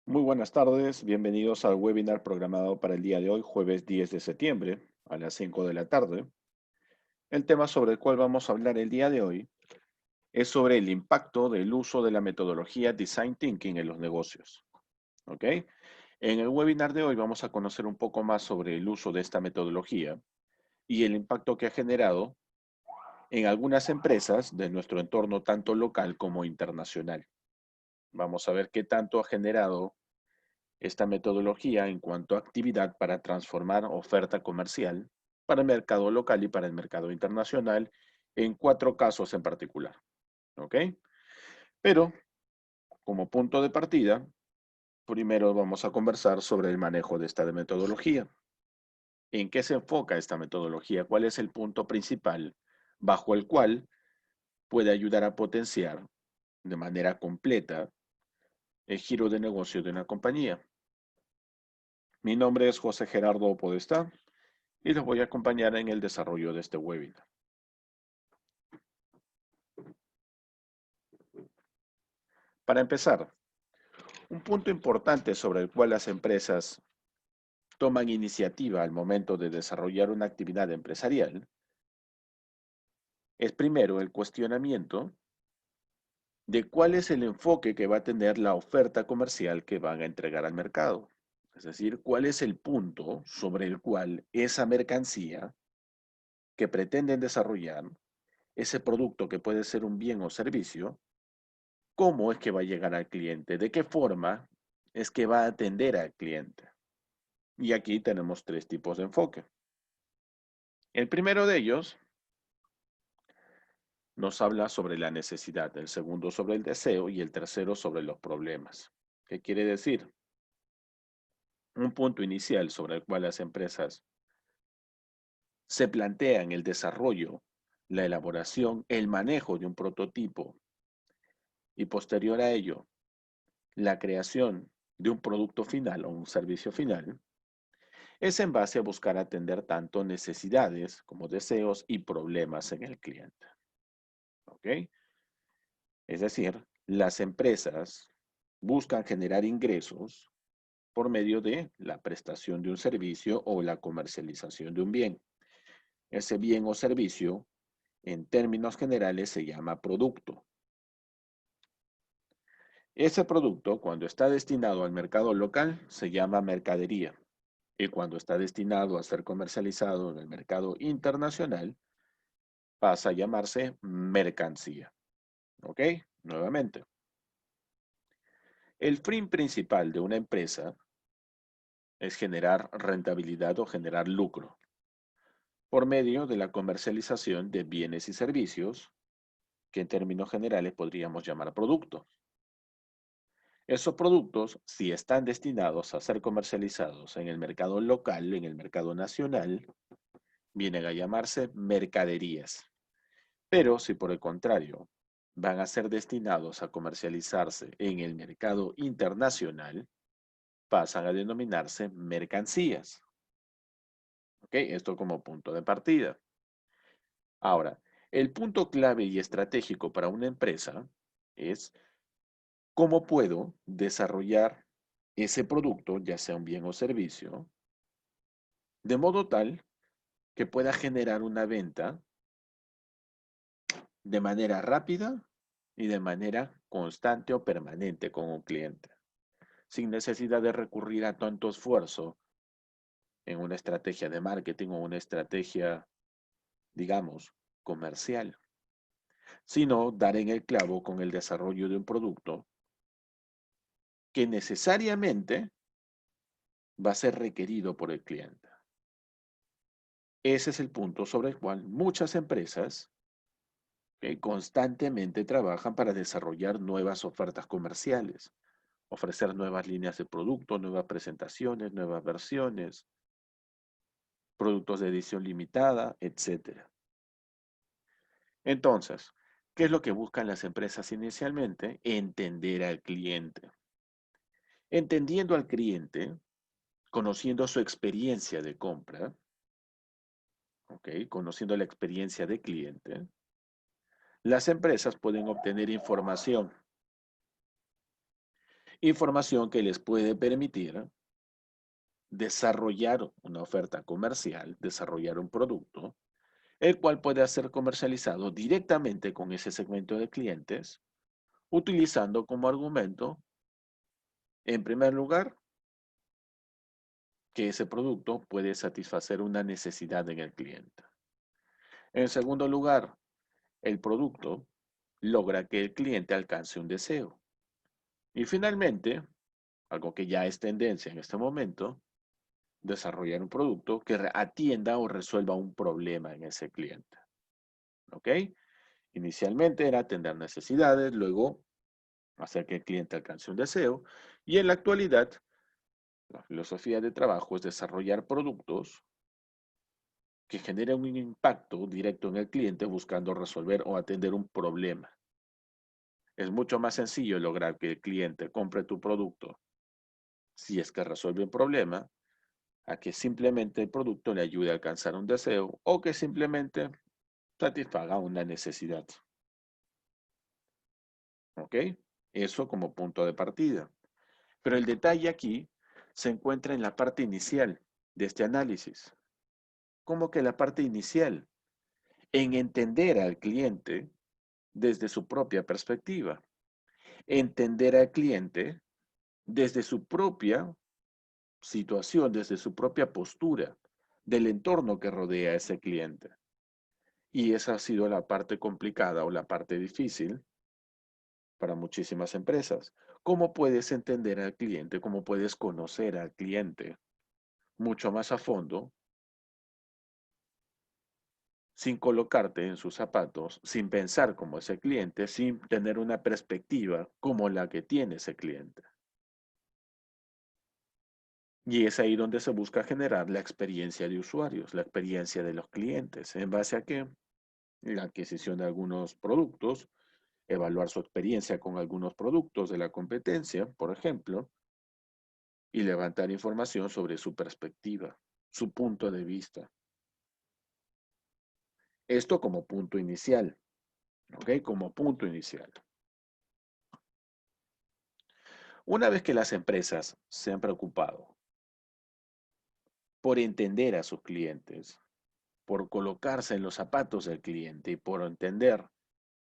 Muy buenas tardes, bienvenidos al webinar programado para el día de hoy, jueves 10 de septiembre, a las 5 de la tarde. El tema sobre el cual vamos a hablar el día de hoy es sobre el impacto del uso de la metodología Design Thinking en los negocios. ¿Ok? En el webinar de hoy vamos a conocer un poco más sobre el uso de esta metodología y el impacto que ha generado en algunas empresas de nuestro entorno tanto local como internacional. Vamos a ver qué tanto ha generado esta metodología en cuanto a actividad para transformar oferta comercial para el mercado local y para el mercado internacional en cuatro casos en particular. ¿Ok? Pero como punto de partida, primero vamos a conversar sobre el manejo de esta metodología. ¿En qué se enfoca esta metodología? ¿Cuál es el punto principal bajo el cual puede ayudar a potenciar de manera completa el giro de negocio de una compañía? Mi nombre es José Gerardo Podestá y los voy a acompañar en el desarrollo de este webinar. Para empezar, un punto importante sobre el cual las empresas toman iniciativa al momento de desarrollar una actividad empresarial es primero el cuestionamiento de cuál es el enfoque que va a tener la oferta comercial que van a entregar al mercado. Es decir, cuál es el punto sobre el cual esa mercancía que pretenden desarrollar, ese producto que puede ser un bien o servicio, cómo es que va a llegar al cliente, de qué forma es que va a atender al cliente. Y aquí tenemos tres tipos de enfoque. El primero de ellos nos habla sobre la necesidad, el segundo sobre el deseo y el tercero sobre los problemas. ¿Qué quiere decir? Un punto inicial sobre el cual las empresas se plantean el desarrollo, la elaboración, el manejo de un prototipo y posterior a ello, la creación de un producto final o un servicio final, es en base a buscar atender tanto necesidades como deseos y problemas en el cliente. ¿Ok? Es decir, las empresas buscan generar ingresos por medio de la prestación de un servicio o la comercialización de un bien. Ese bien o servicio, en términos generales, se llama producto. Ese producto, cuando está destinado al mercado local, se llama mercadería. Y cuando está destinado a ser comercializado en el mercado internacional, pasa a llamarse mercancía. ¿Ok? Nuevamente. El fin principal de una empresa es generar rentabilidad o generar lucro por medio de la comercialización de bienes y servicios que en términos generales podríamos llamar productos. Esos productos, si están destinados a ser comercializados en el mercado local, en el mercado nacional, vienen a llamarse mercaderías. Pero si por el contrario van a ser destinados a comercializarse en el mercado internacional, pasan a denominarse mercancías. ¿Ok? Esto como punto de partida. Ahora, el punto clave y estratégico para una empresa es cómo puedo desarrollar ese producto, ya sea un bien o servicio, de modo tal que pueda generar una venta de manera rápida y de manera constante o permanente con un cliente, sin necesidad de recurrir a tanto esfuerzo en una estrategia de marketing o una estrategia, digamos, comercial, sino dar en el clavo con el desarrollo de un producto que necesariamente va a ser requerido por el cliente. Ese es el punto sobre el cual muchas empresas constantemente trabajan para desarrollar nuevas ofertas comerciales, ofrecer nuevas líneas de producto, nuevas presentaciones, nuevas versiones, productos de edición limitada, etcétera. Entonces, ¿qué es lo que buscan las empresas inicialmente? Entender al cliente. Entendiendo al cliente, conociendo su experiencia de compra, ¿ok? Conociendo la experiencia de cliente, las empresas pueden obtener información. Información que les puede permitir desarrollar una oferta comercial, desarrollar un producto, el cual puede ser comercializado directamente con ese segmento de clientes, utilizando como argumento, en primer lugar, que ese producto puede satisfacer una necesidad en el cliente. En segundo lugar, el producto logra que el cliente alcance un deseo. Y finalmente, algo que ya es tendencia en este momento, desarrollar un producto que atienda o resuelva un problema en ese cliente. ¿Ok? Inicialmente era atender necesidades, luego hacer que el cliente alcance un deseo, y en la actualidad, la filosofía de trabajo es desarrollar productos que generen un impacto directo en el cliente buscando resolver o atender un problema. Es mucho más sencillo lograr que el cliente compre tu producto si es que resuelve un problema, a que simplemente el producto le ayude a alcanzar un deseo o que simplemente satisfaga una necesidad. ¿Ok? Eso como punto de partida. Pero el detalle aquí se encuentra en la parte inicial de este análisis. ¿Cómo que la parte inicial? En entender al cliente desde su propia perspectiva. Entender al cliente desde su propia situación, desde su propia postura, del entorno que rodea a ese cliente. Y esa ha sido la parte complicada o la parte difícil para muchísimas empresas. ¿Cómo puedes entender al cliente? ¿Cómo puedes conocer al cliente mucho más a fondo sin colocarte en sus zapatos, sin pensar como ese cliente, sin tener una perspectiva como la que tiene ese cliente? Y es ahí donde se busca generar la experiencia de usuarios, la experiencia de los clientes. ¿En base a qué? La adquisición de algunos productos, evaluar su experiencia con algunos productos de la competencia, por ejemplo, y levantar información sobre su perspectiva, su punto de vista. Esto como punto inicial, ¿ok? Como punto inicial. Una vez que las empresas se han preocupado por entender a sus clientes, por colocarse en los zapatos del cliente y por entender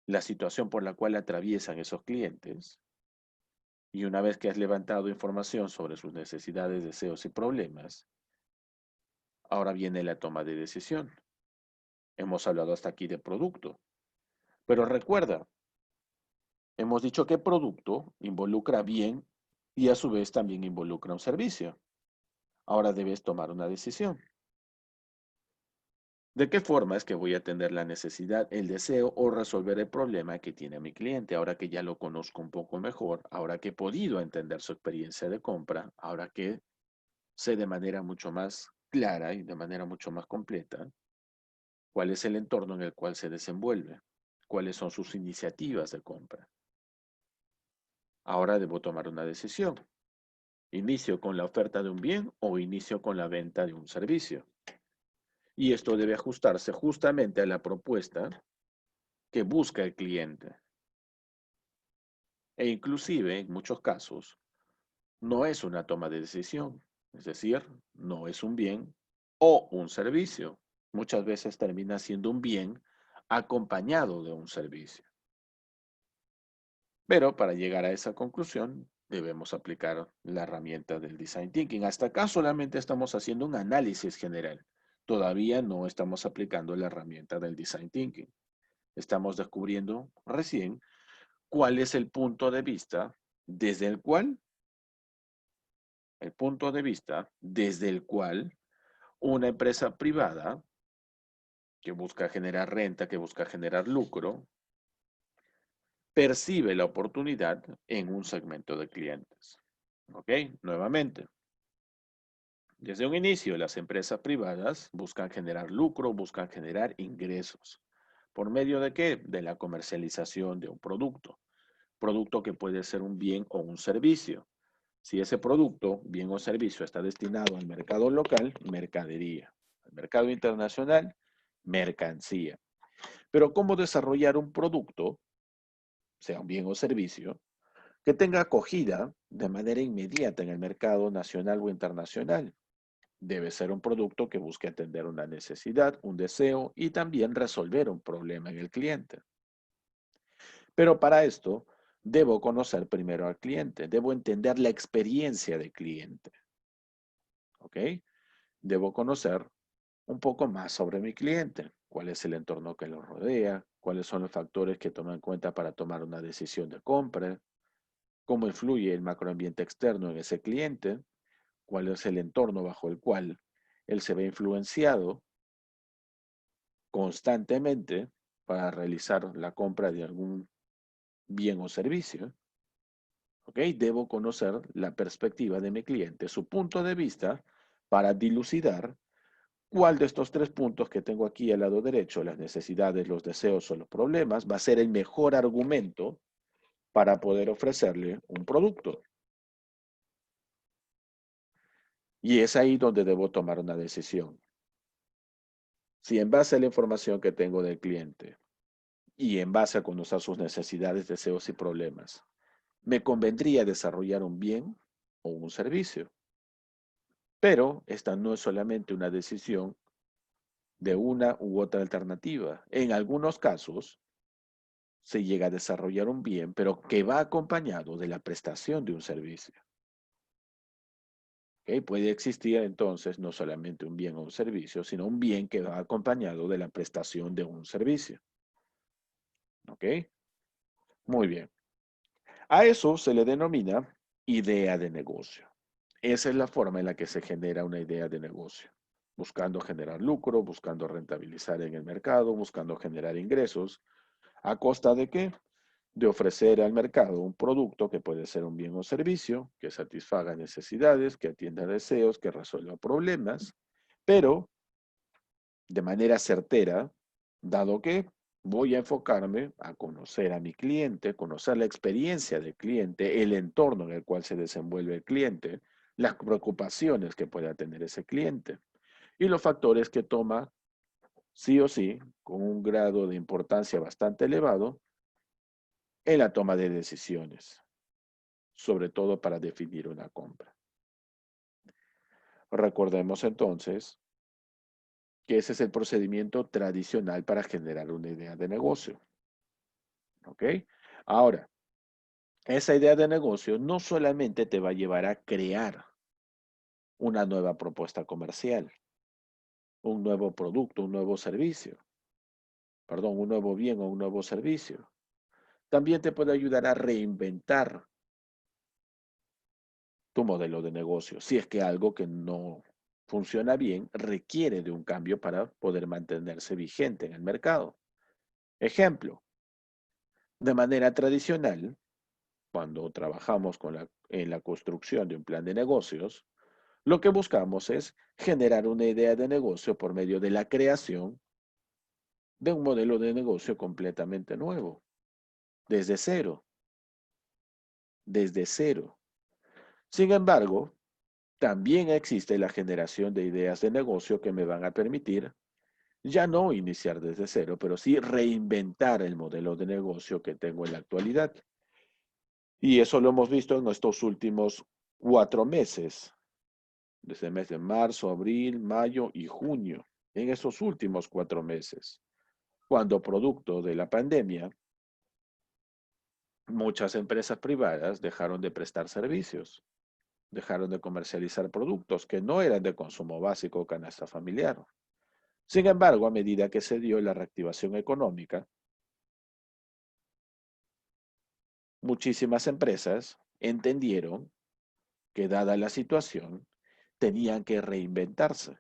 la situación por la cual atraviesan esos clientes, y una vez que has levantado información sobre sus necesidades, deseos y problemas, ahora viene la toma de decisión. Hemos hablado hasta aquí de producto, pero recuerda, hemos dicho que producto involucra bien y a su vez también involucra un servicio. Ahora debes tomar una decisión. ¿De qué forma es que voy a atender la necesidad, el deseo o resolver el problema que tiene mi cliente? Ahora que ya lo conozco un poco mejor, ahora que he podido entender su experiencia de compra, ahora que sé de manera mucho más clara y de manera mucho más completa cuál es el entorno en el cual se desenvuelve, cuáles son sus iniciativas de compra. Ahora debo tomar una decisión. ¿Inicio con la oferta de un bien o inicio con la venta de un servicio? Y esto debe ajustarse justamente a la propuesta que busca el cliente. E inclusive, en muchos casos, no es una toma de decisión. Es decir, no es un bien o un servicio. Muchas veces termina siendo un bien acompañado de un servicio. Pero para llegar a esa conclusión, debemos aplicar la herramienta del Design Thinking. Hasta acá solamente estamos haciendo un análisis general. Todavía no estamos aplicando la herramienta del Design Thinking. Estamos descubriendo recién cuál es desde el cual, el punto de vista desde el cual una empresa privada que busca generar renta, que busca generar lucro, percibe la oportunidad en un segmento de clientes. ¿Ok? Nuevamente, desde un inicio, las empresas privadas buscan generar lucro, buscan generar ingresos. ¿Por medio de qué? De la comercialización de un producto. Producto que puede ser un bien o un servicio. Si ese producto, bien o servicio, está destinado al mercado local, mercadería. Al mercado internacional, mercancía. Pero ¿cómo desarrollar un producto, sea un bien o servicio, que tenga acogida de manera inmediata en el mercado nacional o internacional. Debe ser un producto que busque atender una necesidad, un deseo y también resolver un problema en el cliente. Pero para esto, debo conocer primero al cliente, debo entender la experiencia del cliente, ¿ok? Debo conocer un poco más sobre mi cliente, cuál es el entorno que lo rodea, cuáles son los factores que toma en cuenta para tomar una decisión de compra, cómo influye el macroambiente externo en ese cliente, cuál es el entorno bajo el cual él se ve influenciado constantemente para realizar la compra de algún bien o servicio. ¿Ok? Debo conocer la perspectiva de mi cliente, su punto de vista, para dilucidar cuál de estos tres puntos que tengo aquí al lado derecho, las necesidades, los deseos o los problemas, va a ser el mejor argumento para poder ofrecerle un producto. Y es ahí donde debo tomar una decisión. Si en base a la información que tengo del cliente y en base a conocer sus necesidades, deseos y problemas, me convendría desarrollar un bien o un servicio. Pero esta no es solamente una decisión de una u otra alternativa. En algunos casos se llega a desarrollar un bien, pero que va acompañado de la prestación de un servicio. ¿Ok? Puede existir entonces no solamente un bien o un servicio, sino un bien que va acompañado de la prestación de un servicio. ¿Ok? Muy bien. A eso se le denomina idea de negocio. Esa es la forma en la que se genera una idea de negocio, buscando generar lucro, buscando rentabilizar en el mercado, buscando generar ingresos. ¿A costa de qué? De ofrecer al mercado un producto que puede ser un bien o servicio, que satisfaga necesidades, que atienda deseos, que resuelva problemas, pero de manera certera, dado que voy a enfocarme a conocer a mi cliente, conocer la experiencia del cliente, el entorno en el cual se desenvuelve el cliente, las preocupaciones que pueda tener ese cliente y los factores que toma sí o sí, con un grado de importancia bastante elevado, en la toma de decisiones, sobre todo para definir una compra. Recordemos entonces que ese es el procedimiento tradicional para generar una idea de negocio. ¿Ok? Ahora, esa idea de negocio no solamente te va a llevar a crear una nueva propuesta comercial, un nuevo producto, un nuevo servicio, perdón, un nuevo bien o un nuevo servicio. También te puede ayudar a reinventar tu modelo de negocio. Si es que algo que no funciona bien requiere de un cambio para poder mantenerse vigente en el mercado. Ejemplo, de manera tradicional, cuando trabajamos en la construcción de un plan de negocios, lo que buscamos es generar una idea de negocio por medio de la creación de un modelo de negocio completamente nuevo, desde cero, desde cero. Sin embargo, también existe la generación de ideas de negocio que me van a permitir ya no iniciar desde cero, pero sí reinventar el modelo de negocio que tengo en la actualidad. Y eso lo hemos visto en estos últimos 4 meses, desde el mes de marzo, abril, mayo y junio, en esos últimos 4 meses, cuando producto de la pandemia, muchas empresas privadas dejaron de prestar servicios, dejaron de comercializar productos que no eran de consumo básico o canasta familiar. Sin embargo, a medida que se dio la reactivación económica, muchísimas empresas entendieron que dada la situación, tenían que reinventarse,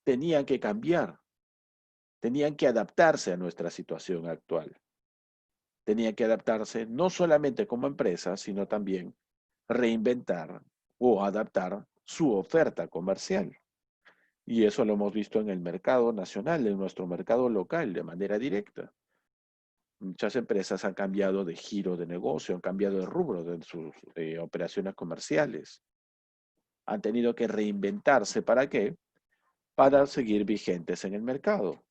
tenían que cambiar, tenían que adaptarse a nuestra situación actual. Tenían que adaptarse no solamente como empresa, sino también reinventar o adaptar su oferta comercial. Y eso lo hemos visto en el mercado nacional, en nuestro mercado local, de manera directa. Muchas empresas han cambiado de giro de negocio, han cambiado de rubro de sus operaciones comerciales. Han tenido que reinventarse. ¿Para qué? Para seguir vigentes en el mercado,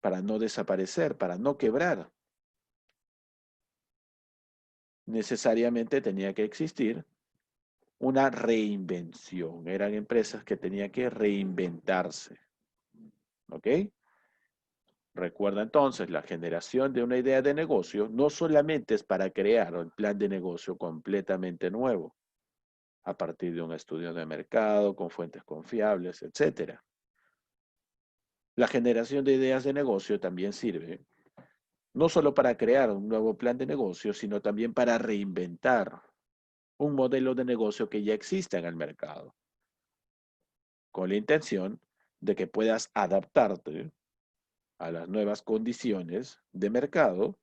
para no desaparecer, para no quebrar. necesariamente tenía que existir una reinvención. Eran empresas que tenían que reinventarse. ¿Ok? Recuerda entonces, la generación de una idea de negocio no solamente es para crear un plan de negocio completamente nuevo, a partir de un estudio de mercado, con fuentes confiables, etcétera. La generación de ideas de negocio también sirve no solo para crear un nuevo plan de negocio, sino también para reinventar un modelo de negocio que ya existe en el mercado, con la intención de que puedas adaptarte a las nuevas condiciones de mercado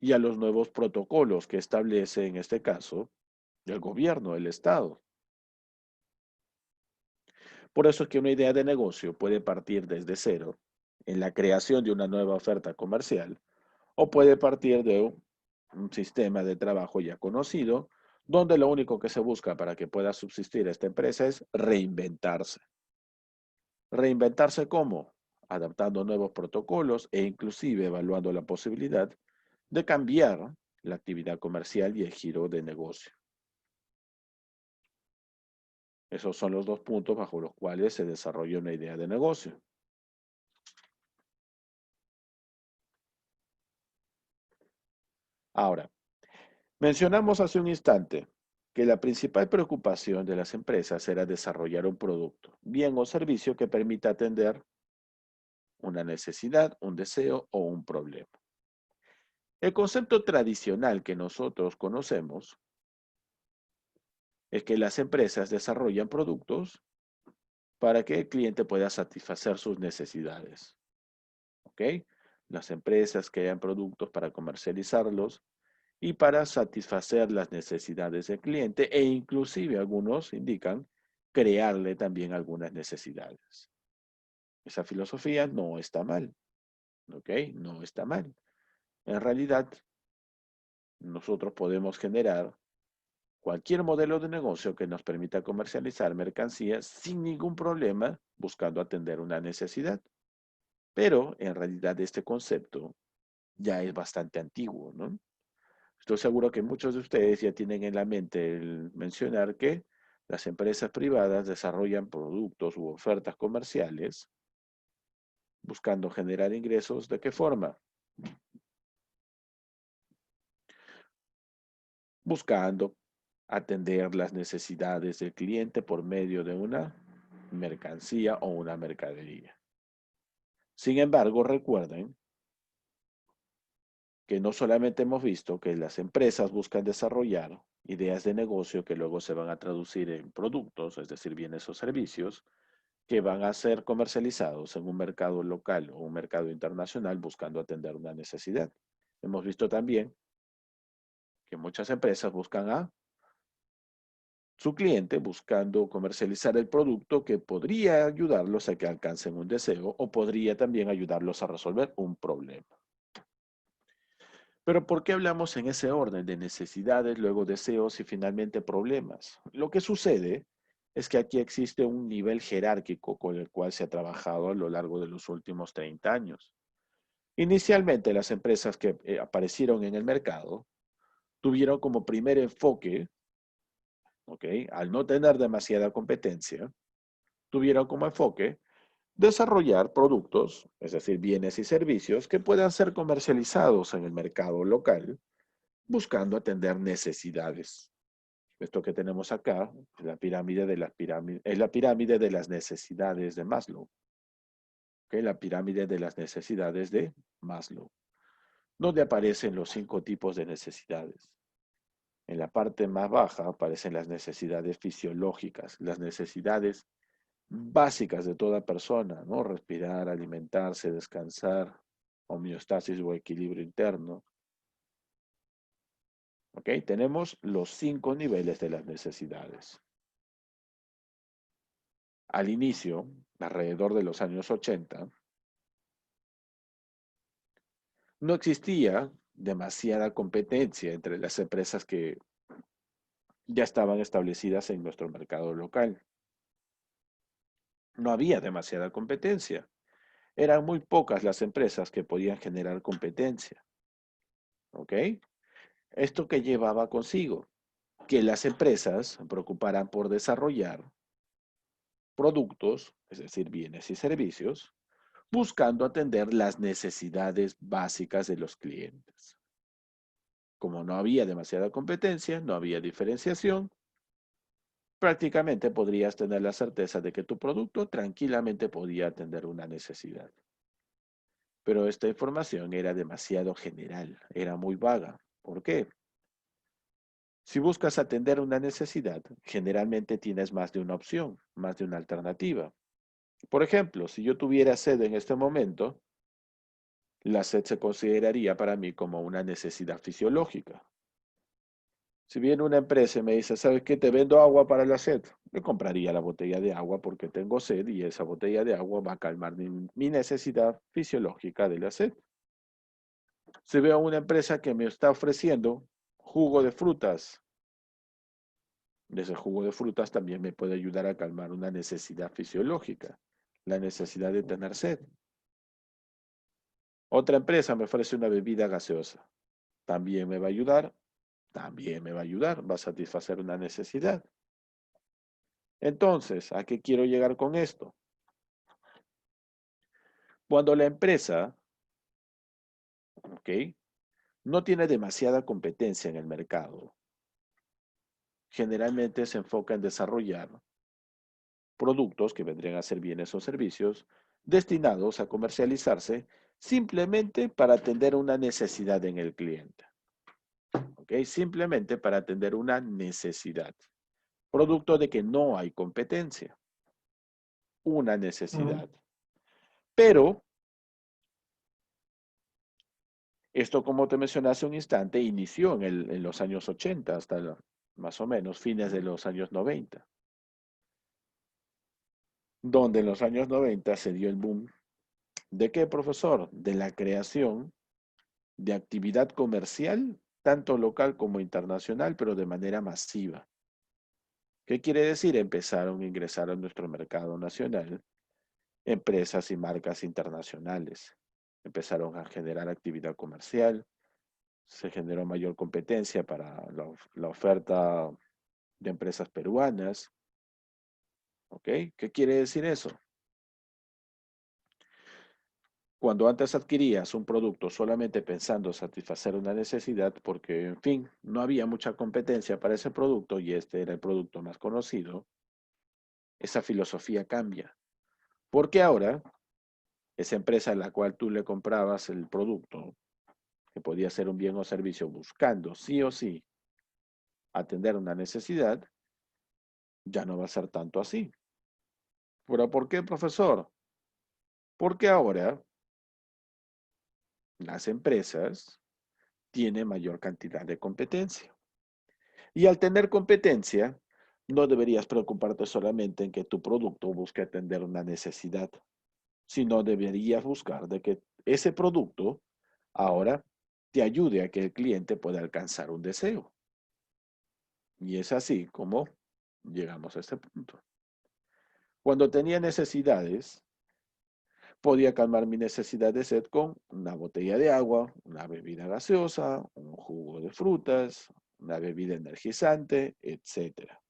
y a los nuevos protocolos que establece, en este caso, el gobierno, el Estado. Por eso es que una idea de negocio puede partir desde cero, en la creación de una nueva oferta comercial, o puede partir de un sistema de trabajo ya conocido, donde lo único que se busca para que pueda subsistir esta empresa es reinventarse. ¿Reinventarse cómo? Adaptando nuevos protocolos e inclusive evaluando la posibilidad de cambiar la actividad comercial y el giro de negocio. Esos son los dos puntos bajo los cuales se desarrolla una idea de negocio. Ahora, mencionamos hace un instante que la principal preocupación de las empresas era desarrollar un producto, bien o servicio que permita atender una necesidad, un deseo o un problema. El concepto tradicional que nosotros conocemos es que las empresas desarrollan productos para que el cliente pueda satisfacer sus necesidades. ¿Ok? Las empresas crean productos para comercializarlos y para satisfacer las necesidades del cliente e inclusive algunos indican crearle también algunas necesidades. Esa filosofía no está mal, ¿ok? No está mal. En realidad, nosotros podemos generar cualquier modelo de negocio que nos permita comercializar mercancías sin ningún problema, buscando atender una necesidad. Pero en realidad este concepto ya es bastante antiguo, ¿no? Estoy seguro que muchos de ustedes ya tienen en la mente el mencionar que las empresas privadas desarrollan productos u ofertas comerciales buscando generar ingresos. ¿De qué forma? Buscando atender las necesidades del cliente por medio de una mercancía o una mercadería. Sin embargo, recuerden que no solamente hemos visto que las empresas buscan desarrollar ideas de negocio que luego se van a traducir en productos, es decir, bienes o servicios, que van a ser comercializados en un mercado local o un mercado internacional buscando atender una necesidad. Hemos visto también que muchas empresas buscan a su cliente buscando comercializar el producto que podría ayudarlos a que alcancen un deseo o podría también ayudarlos a resolver un problema. Pero ¿por qué hablamos en ese orden de necesidades, luego deseos y finalmente problemas? Lo que sucede es que aquí existe un nivel jerárquico con el cual se ha trabajado a lo largo de los últimos 30 años. Inicialmente, las empresas que aparecieron en el mercado tuvieron como primer enfoque, ¿ok? Al no tener demasiada competencia, tuvieron como enfoque desarrollar productos, es decir, bienes y servicios que puedan ser comercializados en el mercado local, buscando atender necesidades. Esto que tenemos acá es la pirámide de las necesidades de Maslow. ¿Ok? La pirámide de las necesidades de Maslow, donde aparecen los 5 tipos de necesidades. En la parte más baja aparecen las necesidades fisiológicas, las necesidades básicas de toda persona, ¿no? Respirar, alimentarse, descansar, homeostasis o equilibrio interno. ¿Ok? Tenemos los 5 niveles de las necesidades. Al inicio, alrededor de los años 80, no existía demasiada competencia entre las empresas que ya estaban establecidas en nuestro mercado local. No había demasiada competencia. Eran muy pocas las empresas que podían generar competencia. ¿Ok? ¿Esto que llevaba consigo? Que las empresas se preocuparan por desarrollar productos, es decir, bienes y servicios, buscando atender las necesidades básicas de los clientes. Como no había demasiada competencia, no había diferenciación, prácticamente podrías tener la certeza de que tu producto tranquilamente podía atender una necesidad. Pero esta información era demasiado general, era muy vaga. ¿Por qué? Si buscas atender una necesidad, generalmente tienes más de una opción, más de una alternativa. Por ejemplo, si yo tuviera sed en este momento, la sed se consideraría para mí como una necesidad fisiológica. Si viene una empresa y me dice, ¿sabes qué? Te vendo agua para la sed. Yo compraría la botella de agua porque tengo sed y esa botella de agua va a calmar mi necesidad fisiológica de la sed. Si veo una empresa que me está ofreciendo jugo de frutas, ese jugo de frutas también me puede ayudar a calmar una necesidad fisiológica, la necesidad de tener sed. Otra empresa me ofrece una bebida gaseosa. También me va a ayudar, también me va a ayudar, va a satisfacer una necesidad. Entonces, ¿a qué quiero llegar con esto? Cuando la empresa, ¿ok? No tiene demasiada competencia en el mercado, generalmente se enfoca en desarrollar productos que vendrían a ser bienes o servicios destinados a comercializarse simplemente para atender una necesidad en el cliente. ¿Ok? Simplemente para atender una necesidad. Producto de que no hay competencia. Una necesidad. Pero, esto como te mencioné hace un instante, inició en los años 80 hasta más o menos fines de los años 90. Donde en los años 90 se dio el boom. ¿De qué, profesor? De la creación de actividad comercial, tanto local como internacional, pero de manera masiva. ¿Qué quiere decir? Empezaron a ingresar a nuestro mercado nacional empresas y marcas internacionales. Empezaron a generar actividad comercial, se generó mayor competencia para la oferta de empresas peruanas. ¿Ok? ¿Qué quiere decir eso? Cuando antes adquirías un producto solamente pensando satisfacer una necesidad, porque en fin, no había mucha competencia para ese producto y este era el producto más conocido, esa filosofía cambia. Porque ahora, esa empresa a la cual tú le comprabas el producto, que podía ser un bien o servicio buscando sí o sí atender una necesidad, ya no va a ser tanto así. ¿Pero por qué, profesor? Porque ahora las empresas tienen mayor cantidad de competencia. Y al tener competencia, no deberías preocuparte solamente en que tu producto busque atender una necesidad, sino deberías buscar de que ese producto ahora te ayude a que el cliente pueda alcanzar un deseo. Y es así como llegamos a este punto. Cuando tenía necesidades, podía calmar mi necesidad de sed con una botella de agua, una bebida gaseosa, un jugo de frutas, una bebida energizante, etcétera.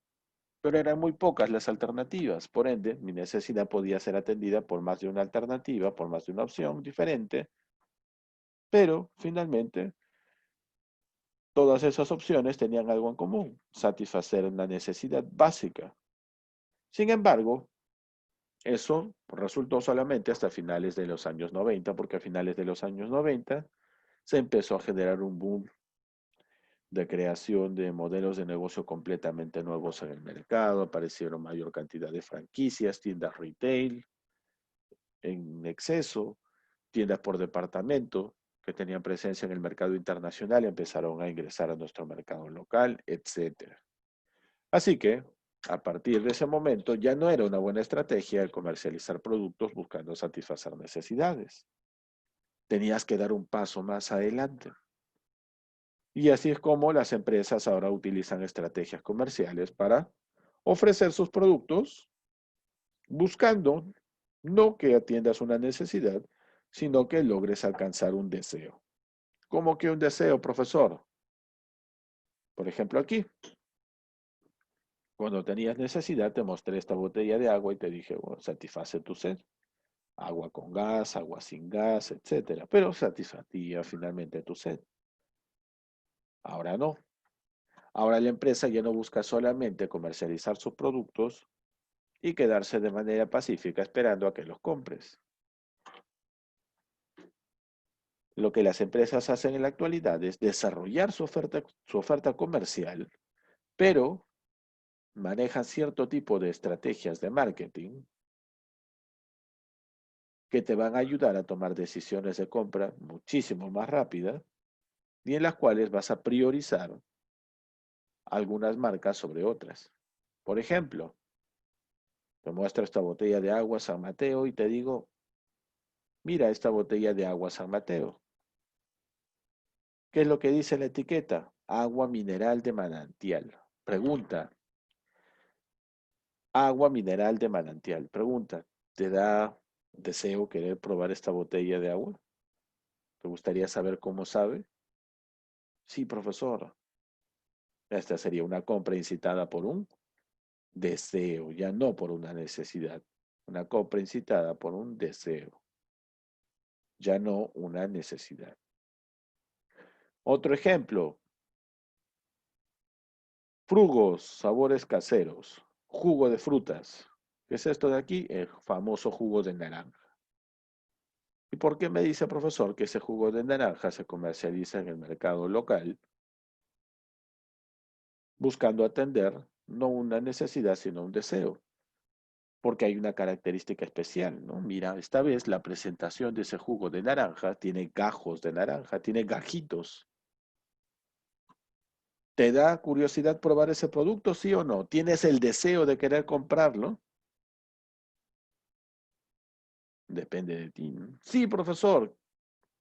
Pero eran muy pocas las alternativas, por ende, mi necesidad podía ser atendida por más de una alternativa, por más de una opción diferente, pero finalmente todas esas opciones tenían algo en común, satisfacer una necesidad básica. Sin embargo, eso resultó solamente hasta finales de los años 90, porque a finales de los años 90 se empezó a generar un boom de creación de modelos de negocio completamente nuevos en el mercado, aparecieron mayor cantidad de franquicias, tiendas retail en exceso, tiendas por departamento que tenían presencia en el mercado internacional empezaron a ingresar a nuestro mercado local, etcétera. Así que, a partir de ese momento, ya no era una buena estrategia el comercializar productos buscando satisfacer necesidades. Tenías que dar un paso más adelante. Y así es como las empresas ahora utilizan estrategias comerciales para ofrecer sus productos buscando no que atiendas una necesidad, sino que logres alcanzar un deseo. ¿Cómo que un deseo, profesor? Por ejemplo, aquí, cuando tenías necesidad, te mostré esta botella de agua y te dije, bueno, satisface tu sed. Agua con gas, agua sin gas, etcétera. Pero satisfacía finalmente tu sed. Ahora no. Ahora la empresa ya no busca solamente comercializar sus productos y quedarse de manera pacífica esperando a que los compres. Lo que las empresas hacen en la actualidad es desarrollar su oferta comercial, pero manejan cierto tipo de estrategias de marketing que te van a ayudar a tomar decisiones de compra muchísimo más rápidas y en las cuales vas a priorizar algunas marcas sobre otras. Por ejemplo, te muestro esta botella de agua San Mateo y te digo, mira esta botella de agua San Mateo. ¿Qué es lo que dice la etiqueta? Agua mineral de manantial. Pregunta, agua mineral de manantial. Pregunta, ¿te da deseo querer probar esta botella de agua? ¿Te gustaría saber cómo sabe? Sí, profesor. Esta sería una compra incitada por un deseo, ya no por una necesidad. Una compra incitada por un deseo, ya no una necesidad. Otro ejemplo, frugos, sabores caseros, jugo de frutas. ¿Qué es esto de aquí? El famoso jugo de naranja. ¿Y por qué me dice, profesor, que ese jugo de naranja se comercializa en el mercado local, buscando atender no una necesidad, sino un deseo? Porque hay una característica especial, ¿no? Mira, esta vez la presentación de ese jugo de naranja tiene gajos de naranja, tiene gajitos. ¿Te da curiosidad probar ese producto, sí o no? ¿Tienes el deseo de querer comprarlo? Depende de ti, ¿no? Sí, profesor.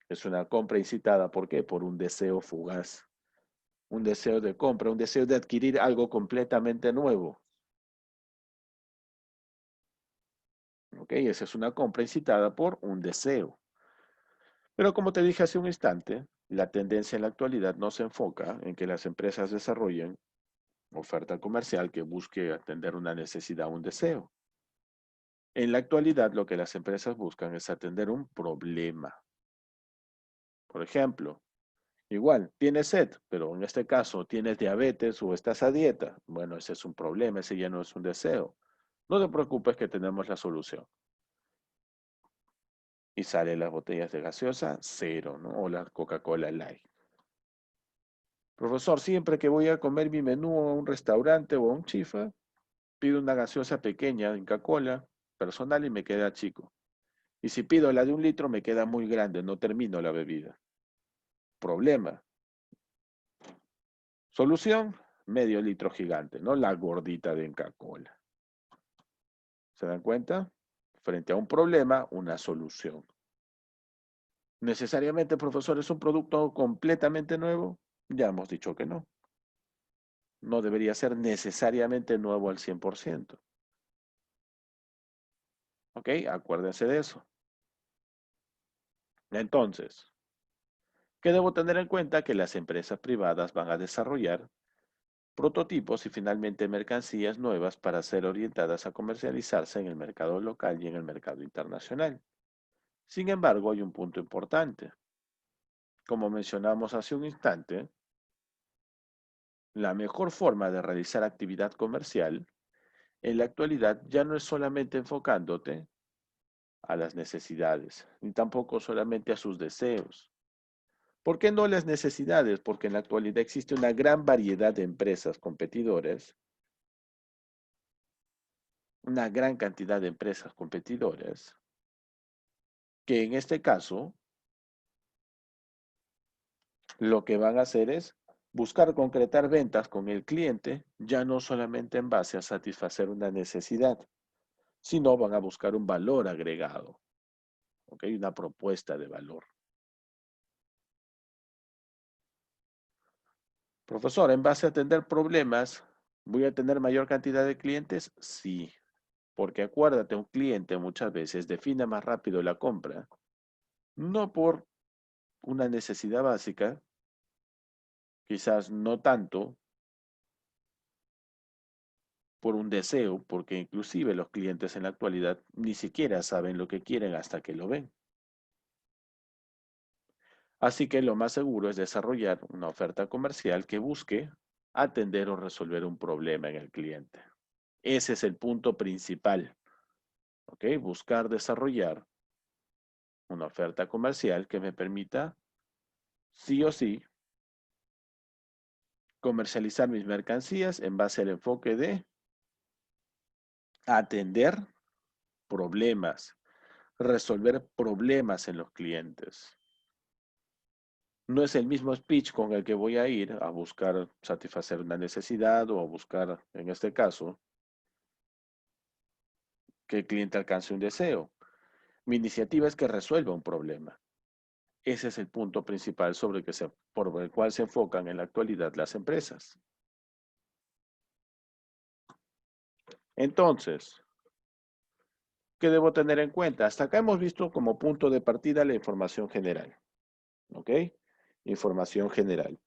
Es una compra incitada. ¿Por qué? Por un deseo fugaz. Un deseo de compra, un deseo de adquirir algo completamente nuevo. ¿Ok? Esa es una compra incitada por un deseo. Pero como te dije hace un instante, la tendencia en la actualidad no se enfoca en que las empresas desarrollen oferta comercial que busque atender una necesidad o un deseo. En la actualidad, lo que las empresas buscan es atender un problema. Por ejemplo, igual, tienes sed, pero en este caso tienes diabetes o estás a dieta. Bueno, ese es un problema, ese ya no es un deseo. No te preocupes que tenemos la solución. Y salen las botellas de gaseosa, cero, ¿no? O la Coca-Cola Light. Profesor, siempre que voy a comer mi menú a un restaurante o a un chifa, pido una gaseosa pequeña, Inca Cola, personal y me queda chico. Y si pido la de 1 litro, me queda muy grande, no termino la bebida. Problema. Solución, medio litro gigante, ¿no? La gordita de Inca Cola. ¿Se dan cuenta? Frente a un problema, una solución. ¿Necesariamente, profesor, es un producto completamente nuevo? Ya hemos dicho que no. No debería ser necesariamente nuevo al 100%. ¿Ok? Acuérdense de eso. Entonces, ¿qué debo tener en cuenta? Que las empresas privadas van a desarrollar prototipos y finalmente mercancías nuevas para ser orientadas a comercializarse en el mercado local y en el mercado internacional. Sin embargo, hay un punto importante. Como mencionamos hace un instante, la mejor forma de realizar actividad comercial en la actualidad ya no es solamente enfocándote a las necesidades, ni tampoco solamente a sus deseos. ¿Por qué no las necesidades? Porque en la actualidad existe una gran variedad de empresas competidoras, una gran cantidad de empresas competidoras, que en este caso lo que van a hacer es buscar concretar ventas con el cliente, ya no solamente en base a satisfacer una necesidad, sino van a buscar un valor agregado, ¿ok? Una propuesta de valor. Profesor, en base a atender problemas, ¿voy a tener mayor cantidad de clientes? Sí, porque acuérdate, un cliente muchas veces define más rápido la compra, no por una necesidad básica, quizás no tanto, por un deseo, porque inclusive los clientes en la actualidad ni siquiera saben lo que quieren hasta que lo ven. Así que lo más seguro es desarrollar una oferta comercial que busque atender o resolver un problema en el cliente. Ese es el punto principal, ¿ok? Buscar desarrollar una oferta comercial que me permita, sí o sí, comercializar mis mercancías en base al enfoque de atender problemas, resolver problemas en los clientes. No es el mismo speech con el que voy a ir a buscar satisfacer una necesidad o a buscar, en este caso, que el cliente alcance un deseo. Mi iniciativa es que resuelva un problema. Ese es el punto principal por el cual se enfocan en la actualidad las empresas. Entonces, ¿qué debo tener en cuenta? Hasta acá hemos visto como punto de partida la información general. ¿Ok? Información general.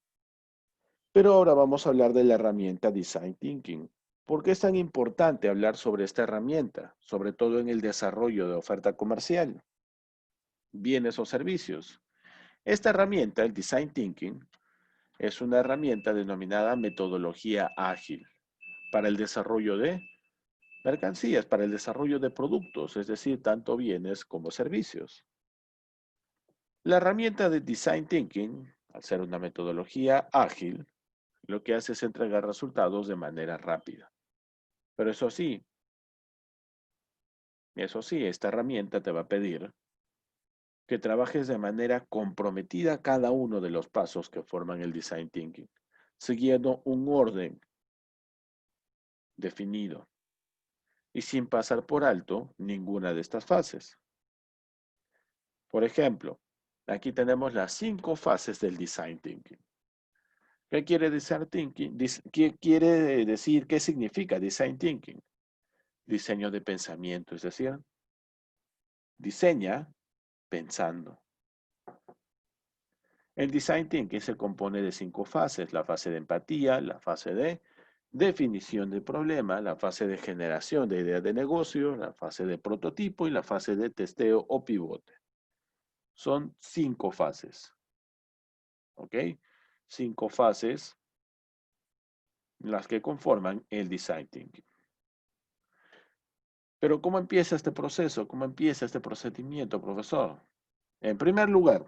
Pero ahora vamos a hablar de la herramienta Design Thinking. ¿Por qué es tan importante hablar sobre esta herramienta? Sobre todo en el desarrollo de oferta comercial, bienes o servicios. Esta herramienta, el Design Thinking, es una herramienta denominada metodología ágil para el desarrollo de mercancías, para el desarrollo de productos, es decir, tanto bienes como servicios. La herramienta de Design Thinking, al ser una metodología ágil, lo que hace es entregar resultados de manera rápida. Pero eso sí, esta herramienta te va a pedir que trabajes de manera comprometida cada uno de los pasos que forman el Design Thinking, siguiendo un orden definido y sin pasar por alto ninguna de estas fases. Por ejemplo, aquí tenemos las 5 fases del Design Thinking. ¿Qué quiere Design Thinking? ¿Qué quiere decir? ¿Qué significa Design Thinking? Diseño de pensamiento, es decir, diseña pensando. El Design Thinking se compone de 5 fases: la fase de empatía, la fase de definición de problema, la fase de generación de ideas de negocio, la fase de prototipo y la fase de testeo o pivote. Son 5 fases, ¿ok? 5 fases las que conforman el Design Thinking. Pero ¿cómo empieza este proceso? ¿Cómo empieza este procedimiento, profesor? En primer lugar,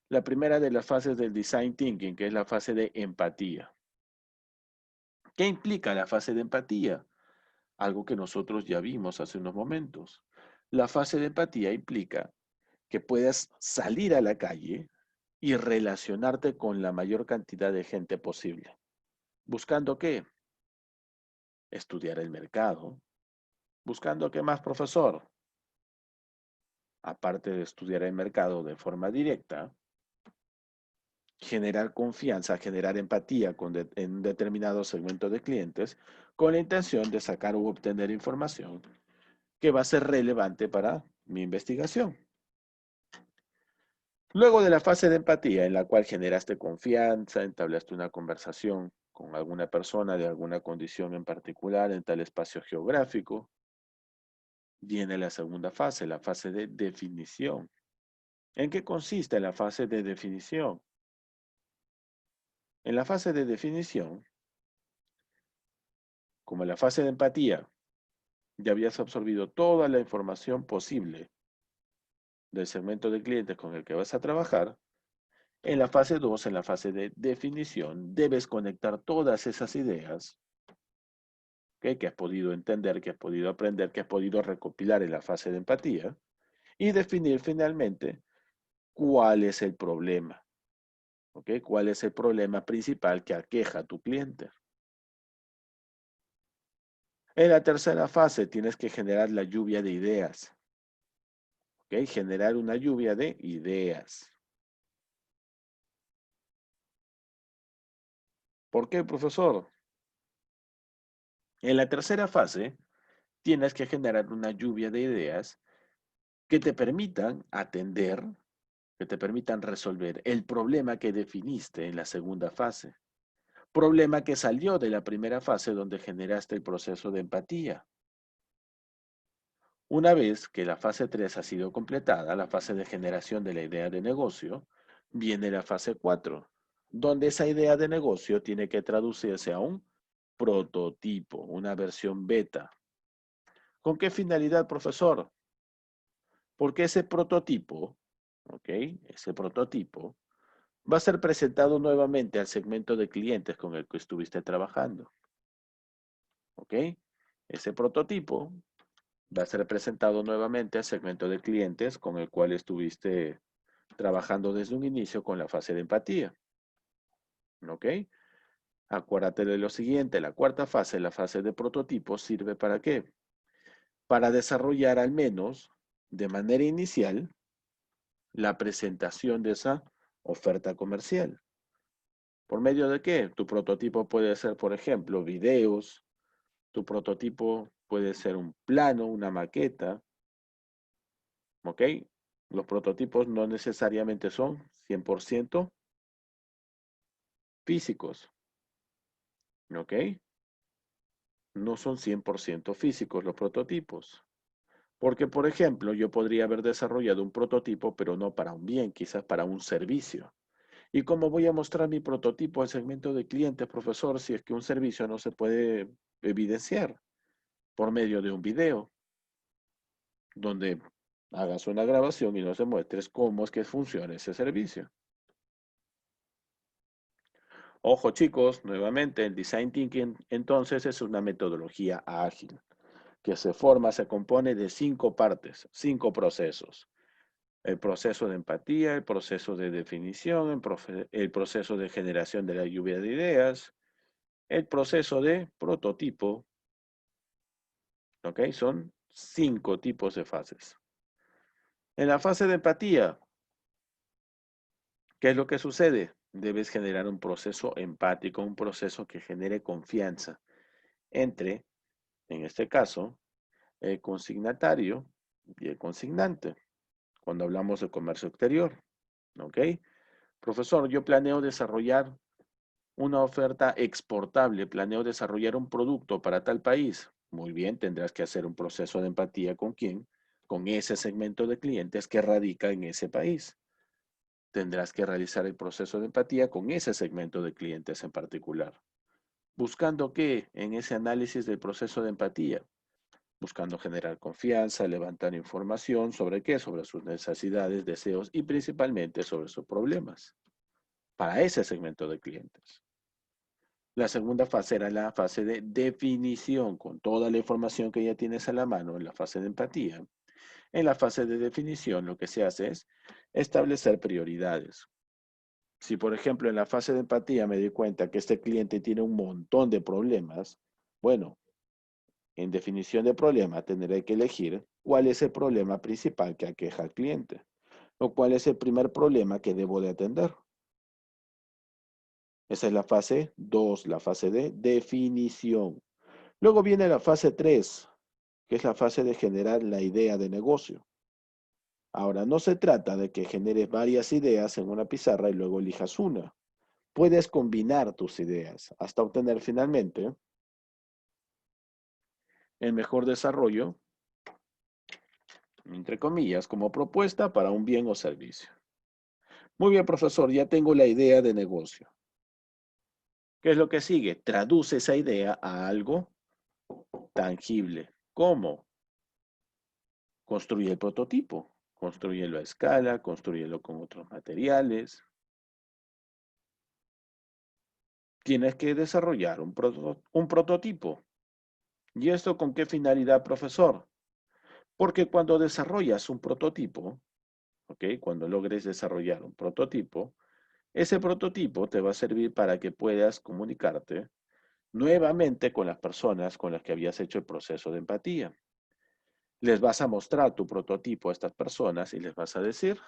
la primera de las fases del Design Thinking, que es la fase de empatía. ¿Qué implica la fase de empatía? Algo que nosotros ya vimos hace unos momentos. La fase de empatía implica que puedas salir a la calle y relacionarte con la mayor cantidad de gente posible. ¿Buscando qué? Estudiar el mercado. ¿Buscando qué más, profesor? Aparte de estudiar el mercado de forma directa, generar confianza, generar empatía en un determinado segmento de clientes con la intención de sacar o obtener información que va a ser relevante para mi investigación. Luego de la fase de empatía en la cual generaste confianza, entablaste una conversación con alguna persona de alguna condición en particular en tal espacio geográfico, viene la segunda fase, la fase de definición. ¿En qué consiste la fase de definición? En la fase de definición, como en la fase de empatía, ya habías absorbido toda la información posible del segmento de clientes con el que vas a trabajar. En la fase 2, en la fase de definición, debes conectar todas esas ideas, ¿okay?, que has podido entender, que has podido aprender, que has podido recopilar en la fase de empatía, y definir finalmente cuál es el problema. ¿Okay? ¿Cuál es el problema principal que aqueja a tu cliente? En la tercera fase tienes que generar la lluvia de ideas. ¿Okay? Generar una lluvia de ideas. ¿Por qué, profesor? En la tercera fase tienes que generar una lluvia de ideas que te permitan atender, que te permitan resolver el problema que definiste en la segunda fase. Problema que salió de la primera fase donde generaste el proceso de empatía. Una vez que la fase 3 ha sido completada, la fase de generación de la idea de negocio, viene la fase 4, donde esa idea de negocio tiene que traducirse a un prototipo, una versión beta. ¿Con qué finalidad, profesor? Porque ese prototipo, ¿ok? Ese prototipo va a ser presentado nuevamente al segmento de clientes con el que estuviste trabajando, ¿ok? Ese prototipo va a ser presentado nuevamente al segmento de clientes con el cual estuviste trabajando desde un inicio con la fase de empatía, ¿ok? Acuérdate de lo siguiente, la cuarta fase, la fase de prototipo, ¿sirve para qué? Para desarrollar al menos de manera inicial la presentación de esa oferta comercial. ¿Por medio de qué? Tu prototipo puede ser, por ejemplo, videos, tu prototipo puede ser un plano, una maqueta, ¿ok? Los prototipos no necesariamente son 100% físicos, ¿ok? No son 100% físicos los prototipos. Porque, por ejemplo, yo podría haber desarrollado un prototipo, pero no para un bien, quizás para un servicio. ¿Y cómo voy a mostrar mi prototipo al segmento de clientes, profesor, si es que un servicio no se puede evidenciar por medio de un video, donde hagas una grabación y nos demuestres cómo es que funciona ese servicio? Ojo chicos, nuevamente el Design Thinking entonces es una metodología ágil que se compone de 5 partes, 5 procesos. El proceso de empatía, el proceso de definición, el proceso de generación de la lluvia de ideas, el proceso de prototipo, ¿ok? Son 5 tipos de fases. En la fase de empatía, ¿qué es lo que sucede? Debes generar un proceso empático, un proceso que genere confianza entre, en este caso, el consignatario y el consignante, cuando hablamos de comercio exterior, ¿ok? Profesor, yo planeo desarrollar una oferta exportable, planeo desarrollar un producto para tal país. Muy bien, tendrás que hacer un proceso de empatía con quién, con ese segmento de clientes que radica en ese país. Tendrás que realizar el proceso de empatía con ese segmento de clientes en particular. ¿Buscando qué en ese análisis del proceso de empatía? Buscando generar confianza, levantar información sobre qué, sobre sus necesidades, deseos y principalmente sobre sus problemas para ese segmento de clientes. La segunda fase era la fase de definición, con toda la información que ya tienes a la mano en la fase de empatía. En la fase de definición lo que se hace es establecer prioridades. Si, por ejemplo, en la fase de empatía me di cuenta que este cliente tiene un montón de problemas, bueno, en definición de problema tendré que elegir cuál es el problema principal que aqueja al cliente o cuál es el primer problema que debo de atender. Esa es la fase 2, la fase de definición. Luego viene la fase 3, que es la fase de generar la idea de negocio. Ahora, no se trata de que generes varias ideas en una pizarra y luego elijas una. Puedes combinar tus ideas hasta obtener finalmente el mejor desarrollo, entre comillas, como propuesta para un bien o servicio. Muy bien, profesor, ya tengo la idea de negocio. ¿Qué es lo que sigue? Traduce esa idea a algo tangible. ¿Cómo? Construye el prototipo. Construyelo a escala, construyelo con otros materiales. Tienes que desarrollar un prototipo. ¿Y esto con qué finalidad, profesor? Porque cuando desarrollas un prototipo, ¿ok? Cuando logres desarrollar un prototipo, ese prototipo te va a servir para que puedas comunicarte nuevamente con las personas con las que habías hecho el proceso de empatía. Les vas a mostrar tu prototipo a estas personas y les vas a decir,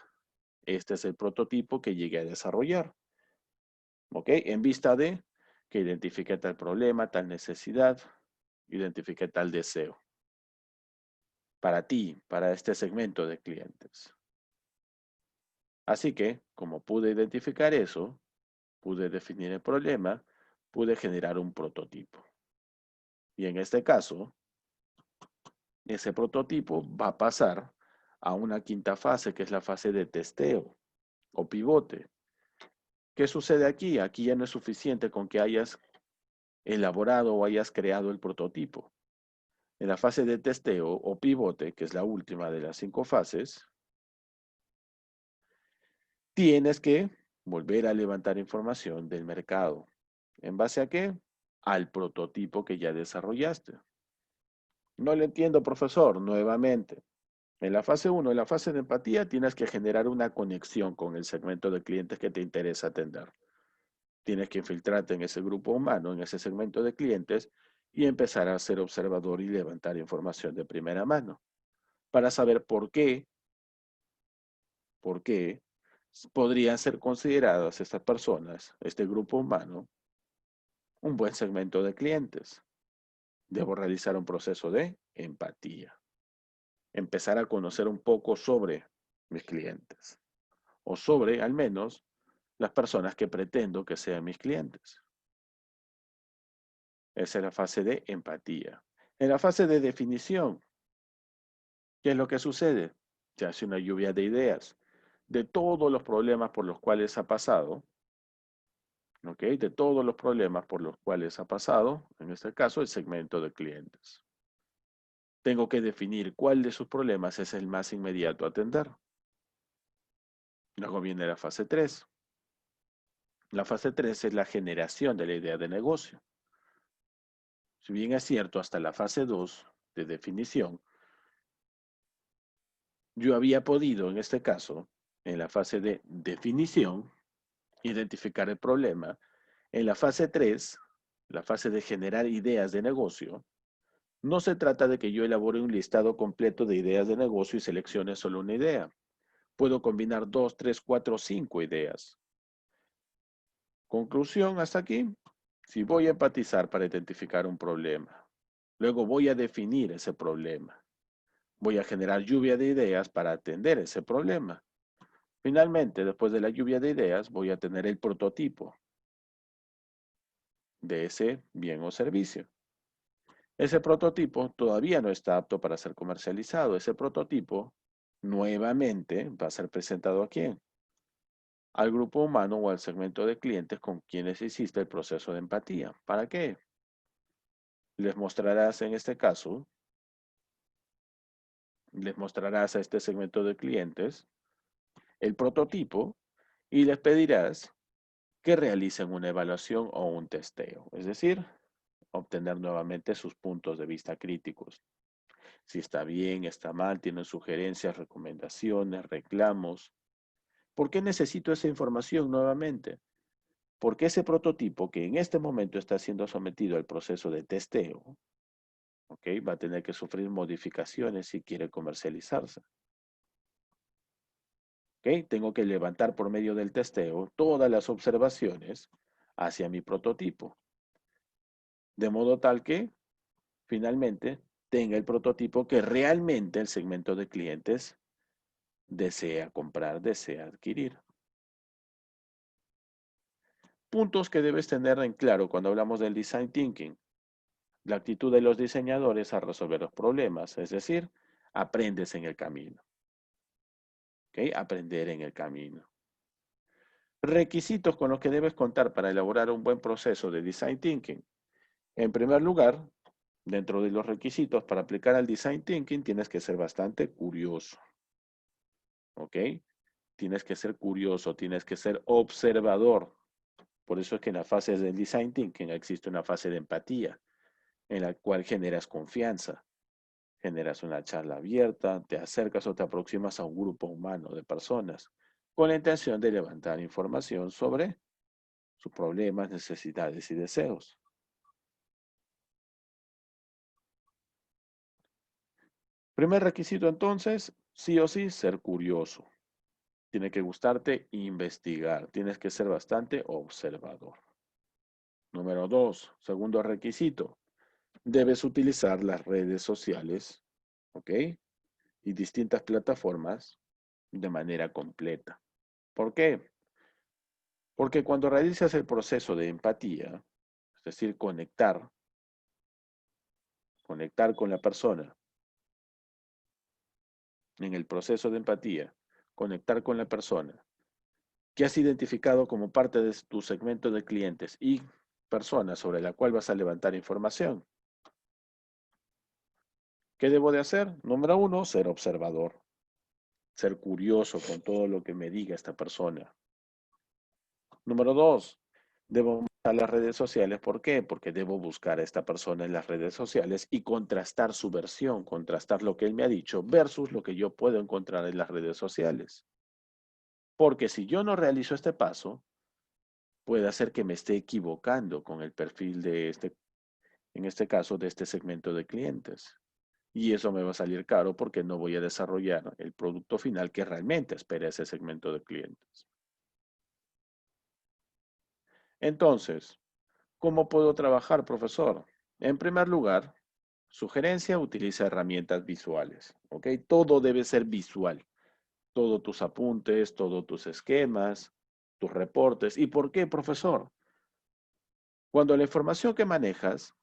este es el prototipo que llegué a desarrollar, ¿ok? En vista de que identifique tal problema, tal necesidad, identifique tal deseo para ti, para este segmento de clientes. Así que, como pude identificar eso, pude definir el problema, pude generar un prototipo. Y en este caso, ese prototipo va a pasar a una quinta fase, que es la fase de testeo o pivote. ¿Qué sucede aquí? Aquí ya no es suficiente con que hayas elaborado o hayas creado el prototipo. En la fase de testeo o pivote, que es la última de las 5 fases, tienes que volver a levantar información del mercado. ¿En base a qué? Al prototipo que ya desarrollaste. No lo entiendo, profesor. Nuevamente, en la fase 1, en la fase de empatía, tienes que generar una conexión con el segmento de clientes que te interesa atender. Tienes que infiltrarte en ese grupo humano, en ese segmento de clientes, y empezar a ser observador y levantar información de primera mano para saber por qué podrían ser consideradas estas personas, este grupo humano, un buen segmento de clientes. Debo realizar un proceso de empatía. Empezar a conocer un poco sobre mis clientes o sobre, al menos, las personas que pretendo que sean mis clientes. Esa es la fase de empatía. En la fase de definición, ¿qué es lo que sucede? Se hace una lluvia de ideas de todos los problemas por los cuales ha pasado, ¿ok? De todos los problemas por los cuales ha pasado, en este caso, el segmento de clientes. Tengo que definir cuál de sus problemas es el más inmediato a atender. Luego viene la fase 3. La fase 3 es la generación de la idea de negocio. Si bien es cierto, hasta la fase 2 de definición, yo había podido, en este caso, en la fase de definición, identificar el problema. En la fase 3, la fase de generar ideas de negocio, no se trata de que yo elabore un listado completo de ideas de negocio y seleccione solo una idea. Puedo combinar 2, 3, 4, 5 ideas. Conclusión hasta aquí. Si voy a empatizar para identificar un problema, luego voy a definir ese problema. Voy a generar lluvia de ideas para atender ese problema. Finalmente, después de la lluvia de ideas, voy a tener el prototipo de ese bien o servicio. Ese prototipo todavía no está apto para ser comercializado. Ese prototipo nuevamente va a ser presentado ¿a quién? Al grupo humano o al segmento de clientes con quienes hiciste el proceso de empatía. ¿Para qué? Les mostrarás en este caso, les mostrarás a este segmento de clientes el prototipo y les pedirás que realicen una evaluación o un testeo, es decir, obtener nuevamente sus puntos de vista críticos. Si está bien, está mal, tienen sugerencias, recomendaciones, reclamos. ¿Por qué necesito esa información nuevamente? Porque ese prototipo que en este momento está siendo sometido al proceso de testeo, ¿ok? Va a tener que sufrir modificaciones si quiere comercializarse. ¿Ok? Tengo que levantar por medio del testeo todas las observaciones hacia mi prototipo. De modo tal que, finalmente, tenga el prototipo que realmente el segmento de clientes desea comprar, desea adquirir. Puntos que debes tener en claro cuando hablamos del design thinking. La actitud de los diseñadores a resolver los problemas, es decir, aprendes en el camino. ¿Ok? Aprender en el camino. Requisitos con los que debes contar para elaborar un buen proceso de design thinking. En primer lugar, dentro de los requisitos para aplicar al design thinking, tienes que ser bastante curioso. ¿Ok? Tienes que ser curioso, tienes que ser observador. Por eso es que en la fase del design thinking existe una fase de empatía, en la cual generas confianza, generas una charla abierta, te acercas o te aproximas a un grupo humano de personas con la intención de levantar información sobre sus problemas, necesidades y deseos. Primer requisito entonces, sí o sí, ser curioso. Tiene que gustarte investigar, tienes que ser bastante observador. Número 2, segundo requisito, debes utilizar las redes sociales, ¿ok? Y distintas plataformas de manera completa. ¿Por qué? Porque cuando realizas el proceso de empatía, es decir, conectar con la persona en el proceso de empatía, conectar con la persona que has identificado como parte de tu segmento de clientes y personas sobre la cual vas a levantar información. ¿Qué debo de hacer? Número uno, ser observador, ser curioso con todo lo que me diga esta persona. Número dos, debo buscar las redes sociales. ¿Por qué? Porque debo buscar a esta persona en las redes sociales y contrastar su versión, contrastar lo que él me ha dicho versus lo que yo puedo encontrar en las redes sociales. Porque si yo no realizo este paso, puede hacer que me esté equivocando con el perfil de en este caso, de este segmento de clientes. Y eso me va a salir caro porque no voy a desarrollar el producto final que realmente espera ese segmento de clientes. Entonces, ¿cómo puedo trabajar, profesor? En primer lugar, sugerencia, utiliza herramientas visuales, ¿ok? Todo debe ser visual. Todos tus apuntes, todos tus esquemas, tus reportes. ¿Y por qué, profesor? Cuando la información que manejas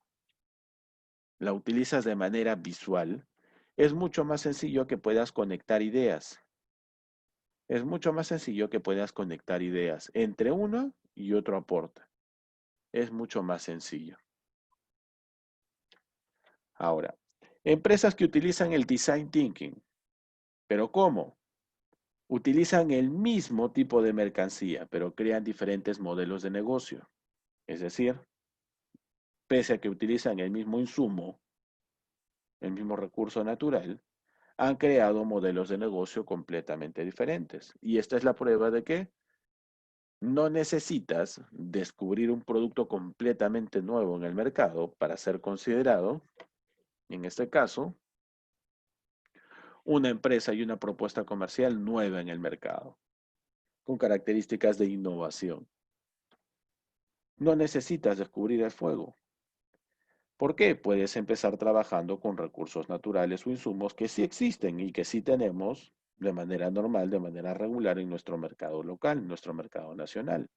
la utilizas de manera visual, es mucho más sencillo que puedas conectar ideas. Es mucho más sencillo que puedas conectar ideas entre uno y otro aporte. Es mucho más sencillo. Ahora, empresas que utilizan el design thinking. ¿Pero cómo? Utilizan el mismo tipo de mercancía, pero crean diferentes modelos de negocio. Es decir, pese a que utilizan el mismo insumo, el mismo recurso natural, han creado modelos de negocio completamente diferentes. Y esta es la prueba de que no necesitas descubrir un producto completamente nuevo en el mercado para ser considerado, en este caso, una empresa y una propuesta comercial nueva en el mercado, con características de innovación. No necesitas descubrir el fuego. ¿Por qué? Puedes empezar trabajando con recursos naturales o insumos que sí existen y que sí tenemos de manera normal, de manera regular en nuestro mercado local, en nuestro mercado nacional.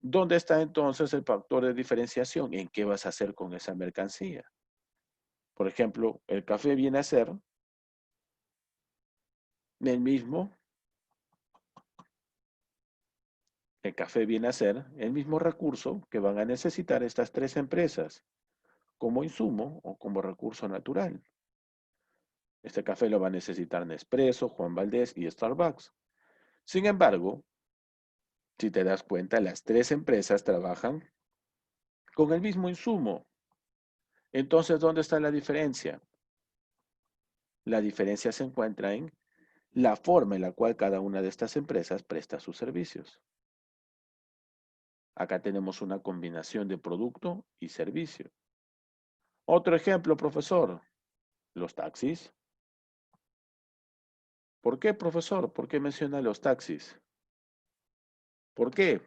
¿Dónde está entonces el factor de diferenciación? ¿En qué vas a hacer con esa mercancía? Por ejemplo, el café viene a ser el mismo, el café viene a ser el mismo recurso que van a necesitar estas tres empresas como insumo o como recurso natural. Este café lo va a necesitar Nespresso, Juan Valdez y Starbucks. Sin embargo, si te das cuenta, las tres empresas trabajan con el mismo insumo. Entonces, ¿dónde está la diferencia? La diferencia se encuentra en la forma en la cual cada una de estas empresas presta sus servicios. Acá tenemos una combinación de producto y servicio. Otro ejemplo, profesor, los taxis. ¿Por qué, profesor? ¿Por qué menciona los taxis? ¿Por qué?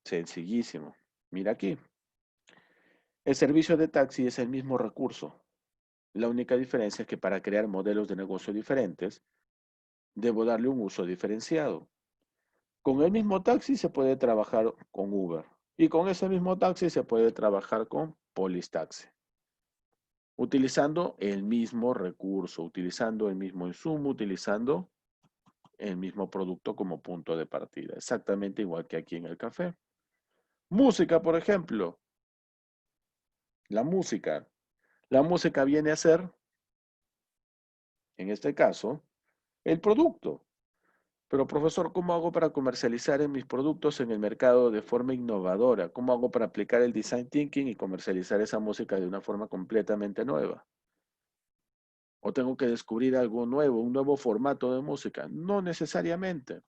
Sencillísimo. Mira aquí. El servicio de taxi es el mismo recurso. La única diferencia es que para crear modelos de negocio diferentes, debo darle un uso diferenciado. Con el mismo taxi se puede trabajar con Uber y con ese mismo taxi se puede trabajar con Polistaxi, utilizando el mismo recurso, utilizando el mismo insumo, utilizando el mismo producto como punto de partida, exactamente igual que aquí en el café. Música, por ejemplo, la música. La música viene a ser, en este caso, el producto. Pero profesor, ¿cómo hago para comercializar en mis productos en el mercado de forma innovadora? ¿Cómo hago para aplicar el design thinking y comercializar esa música de una forma completamente nueva? ¿O tengo que descubrir algo nuevo, un nuevo formato de música? No necesariamente.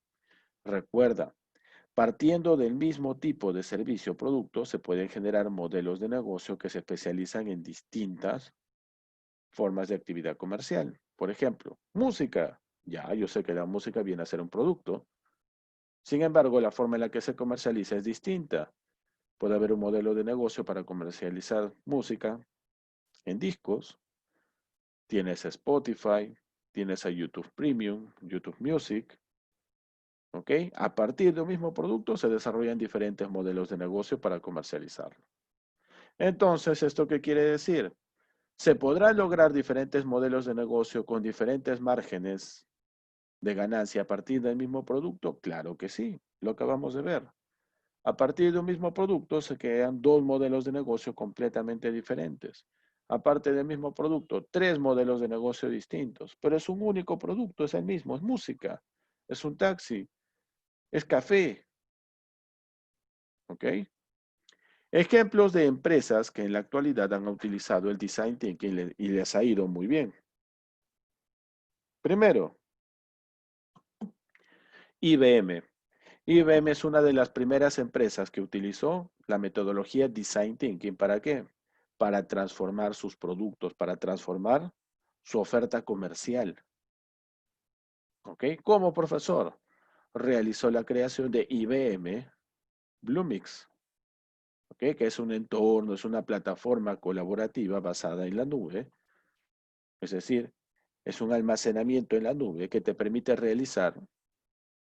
Recuerda, partiendo del mismo tipo de servicio o producto, se pueden generar modelos de negocio que se especializan en distintas formas de actividad comercial. Por ejemplo, música. Ya, yo sé que la música viene a ser un producto. Sin embargo, la forma en la que se comercializa es distinta. Puede haber un modelo de negocio para comercializar música en discos. Tienes Spotify, tienes a YouTube Premium, YouTube Music. ¿Ok? A partir de un mismo producto se desarrollan diferentes modelos de negocio para comercializarlo. Entonces, ¿esto qué quiere decir? ¿Se podrán lograr diferentes modelos de negocio con diferentes márgenes de ganancia a partir del mismo producto? Claro que sí, lo acabamos de ver. A partir de un mismo producto se crean dos modelos de negocio completamente diferentes. Aparte del mismo producto, tres modelos de negocio distintos, pero es un único producto, es el mismo, es música, es un taxi, es café, ¿ok? Ejemplos de empresas que en la actualidad han utilizado el design thinking y les ha ido muy bien. Primero, IBM. IBM es una de las primeras empresas que utilizó la metodología Design Thinking. ¿Para qué? Para transformar sus productos, para transformar su oferta comercial. ¿Ok? Como profesor, realizó la creación de IBM Bluemix, ¿ok? Que es un entorno, es una plataforma colaborativa basada en la nube, es decir, es un almacenamiento en la nube que te permite realizar,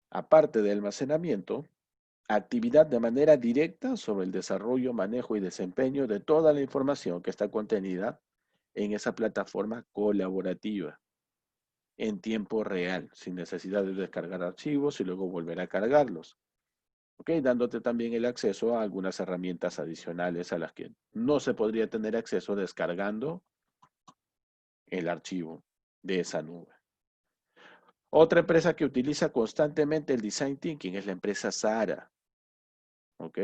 aparte de almacenamiento, actividad de manera directa sobre el desarrollo, manejo y desempeño de toda la información que está contenida en esa plataforma colaborativa en tiempo real, sin necesidad de descargar archivos y luego volver a cargarlos. ¿Ok? Dándote también el acceso a algunas herramientas adicionales a las que no se podría tener acceso descargando el archivo de esa nube. Otra empresa que utiliza constantemente el Design Thinking es la empresa Sara. ¿Ok?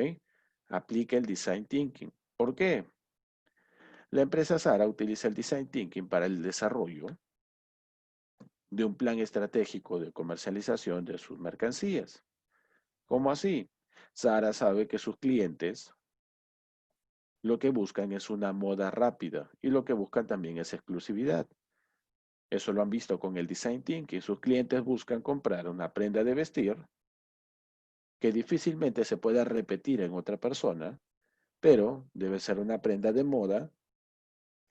Aplica el Design Thinking. ¿Por qué? La empresa Sara utiliza el Design Thinking para el desarrollo de un plan estratégico de comercialización de sus mercancías. ¿Cómo así? Sara sabe que sus clientes lo que buscan es una moda rápida y lo que buscan también es exclusividad. Eso lo han visto con el Design Thinking. Sus clientes buscan comprar una prenda de vestir que difícilmente se pueda repetir en otra persona, pero debe ser una prenda de moda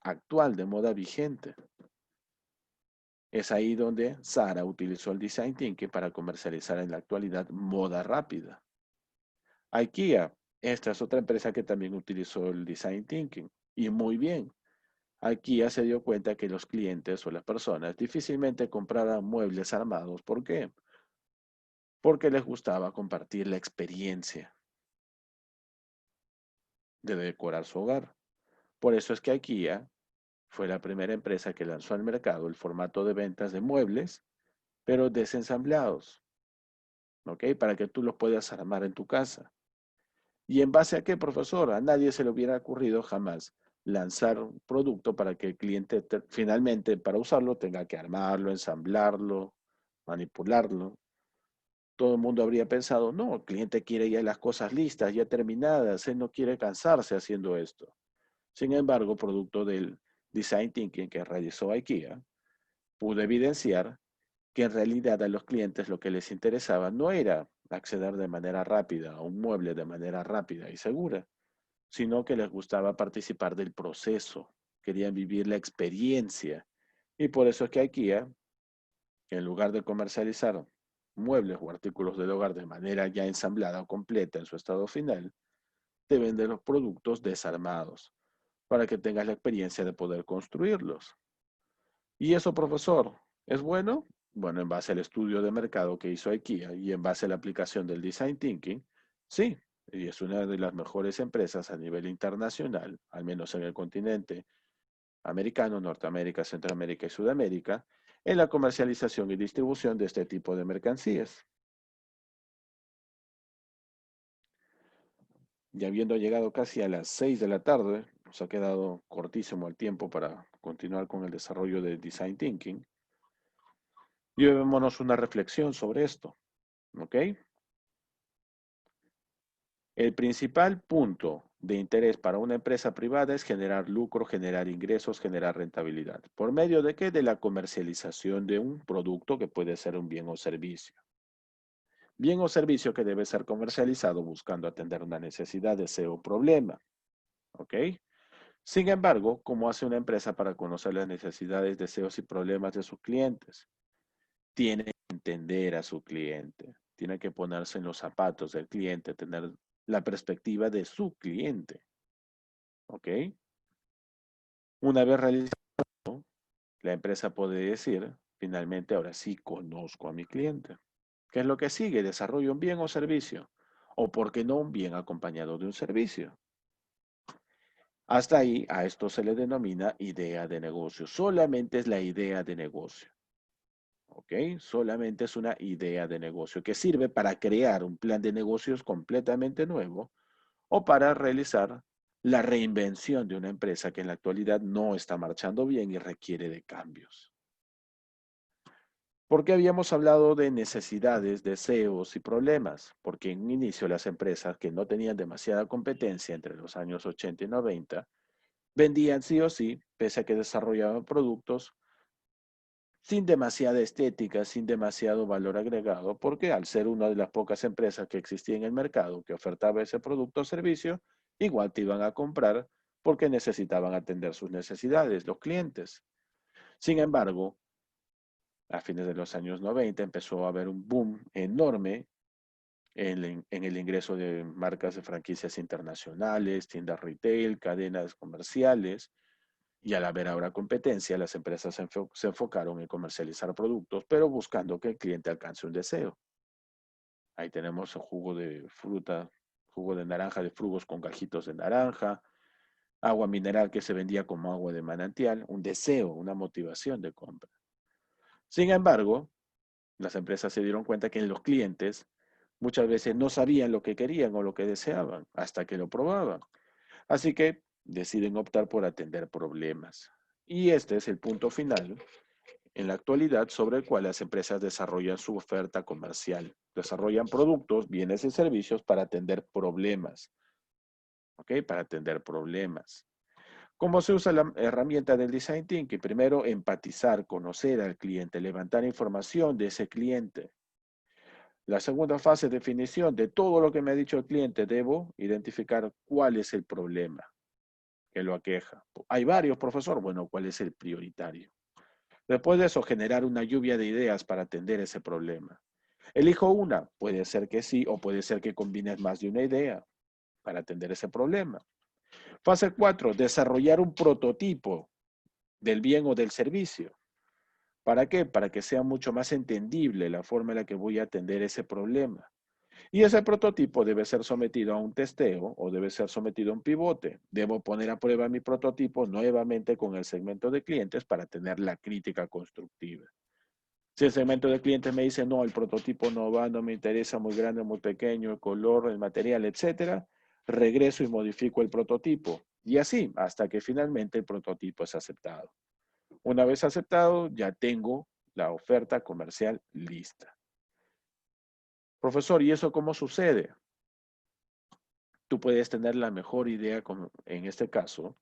actual, de moda vigente. Es ahí donde Sara utilizó el Design Thinking para comercializar en la actualidad moda rápida. IKEA, esta es otra empresa que también utilizó el Design Thinking. Y muy bien, IKEA se dio cuenta que los clientes o las personas difícilmente compraran muebles armados. ¿Por qué? Porque les gustaba compartir la experiencia de decorar su hogar. Por eso es que IKEA fue la primera empresa que lanzó al mercado el formato de ventas de muebles, pero desensamblados, ¿ok? Para que tú los puedas armar en tu casa. ¿Y en base a qué, profesor? A nadie se le hubiera ocurrido jamás lanzar un producto para que el cliente finalmente, para usarlo, tenga que armarlo, ensamblarlo, manipularlo. Todo el mundo habría pensado, no, el cliente quiere ya las cosas listas, ya terminadas, él no quiere cansarse haciendo esto. Sin embargo, producto del design thinking que realizó IKEA, pudo evidenciar que en realidad a los clientes lo que les interesaba no era acceder de manera rápida a un mueble de manera rápida y segura, sino que les gustaba participar del proceso, querían vivir la experiencia. Y por eso es que IKEA, en lugar de comercializar muebles o artículos del hogar de manera ya ensamblada o completa en su estado final, te vende los productos desarmados para que tengas la experiencia de poder construirlos. ¿Y eso, profesor, es bueno? Bueno, en base al estudio de mercado que hizo IKEA y en base a la aplicación del Design Thinking, sí, y es una de las mejores empresas a nivel internacional, al menos en el continente americano, Norteamérica, Centroamérica y Sudamérica, en la comercialización y distribución de este tipo de mercancías. Y habiendo llegado casi a las 6 de la tarde, nos ha quedado cortísimo el tiempo para continuar con el desarrollo de Design Thinking. Llevémonos una reflexión sobre esto, ¿ok? El principal punto de interés para una empresa privada es generar lucro, generar ingresos, generar rentabilidad. ¿Por medio de qué? De la comercialización de un producto que puede ser un bien o servicio. Bien o servicio que debe ser comercializado buscando atender una necesidad, deseo o problema. ¿Ok? Sin embargo, ¿cómo hace una empresa para conocer las necesidades, deseos y problemas de sus clientes? Tiene que entender a su cliente, tiene que ponerse en los zapatos del cliente, tener la perspectiva de su cliente. ¿Ok? Una vez realizado, la empresa puede decir, finalmente, ahora sí conozco a mi cliente. ¿Qué es lo que sigue? Desarrollo un bien o servicio. O, ¿por qué no, un bien acompañado de un servicio? Hasta ahí, a esto se le denomina idea de negocio. Solamente es la idea de negocio. ¿Ok? Solamente es una idea de negocio que sirve para crear un plan de negocios completamente nuevo o para realizar la reinvención de una empresa que en la actualidad no está marchando bien y requiere de cambios. ¿Por qué habíamos hablado de necesidades, deseos y problemas? Porque en un inicio las empresas que no tenían demasiada competencia entre los años 80 y 90 vendían sí o sí, pese a que desarrollaban productos sin demasiada estética, sin demasiado valor agregado, porque al ser una de las pocas empresas que existía en el mercado que ofertaba ese producto o servicio, igual te iban a comprar porque necesitaban atender sus necesidades, los clientes. Sin embargo, a fines de los años 90 empezó a haber un boom enorme en el ingreso de marcas de franquicias internacionales, tiendas retail, cadenas comerciales, y al haber ahora competencia, las empresas se enfocaron en comercializar productos, pero buscando que el cliente alcance un deseo. Ahí tenemos el jugo de fruta, jugo de naranja de frugos con gajitos de naranja, agua mineral que se vendía como agua de manantial, un deseo, una motivación de compra. Sin embargo, las empresas se dieron cuenta que los clientes muchas veces no sabían lo que querían o lo que deseaban hasta que lo probaban. Así que deciden optar por atender problemas. Y este es el punto final en la actualidad sobre el cual las empresas desarrollan su oferta comercial. Desarrollan productos, bienes y servicios para atender problemas. ¿Ok? Para atender problemas. ¿Cómo se usa la herramienta del Design Thinking? Primero, empatizar, conocer al cliente, levantar información de ese cliente. La segunda fase, definición de todo lo que me ha dicho el cliente. Debo identificar cuál es el problema que lo aqueja. Hay varios, profesor. Bueno, ¿cuál es el prioritario? Después de eso, generar una lluvia de ideas para atender ese problema. Elijo una. Puede ser que sí o puede ser que combines más de una idea para atender ese problema. Fase 4. Desarrollar un prototipo del bien o del servicio. ¿Para qué? Para que sea mucho más entendible la forma en la que voy a atender ese problema. Y ese prototipo debe ser sometido a un testeo o debe ser sometido a un pivote. Debo poner a prueba mi prototipo nuevamente con el segmento de clientes para tener la crítica constructiva. Si el segmento de clientes me dice, no, el prototipo no va, no me interesa, muy grande, muy pequeño, el color, el material, etcétera, regreso y modifico el prototipo. Y así, hasta que finalmente el prototipo es aceptado. Una vez aceptado, ya tengo la oferta comercial lista. Profesor, ¿y eso cómo sucede? Tú puedes tener la mejor idea, en este caso,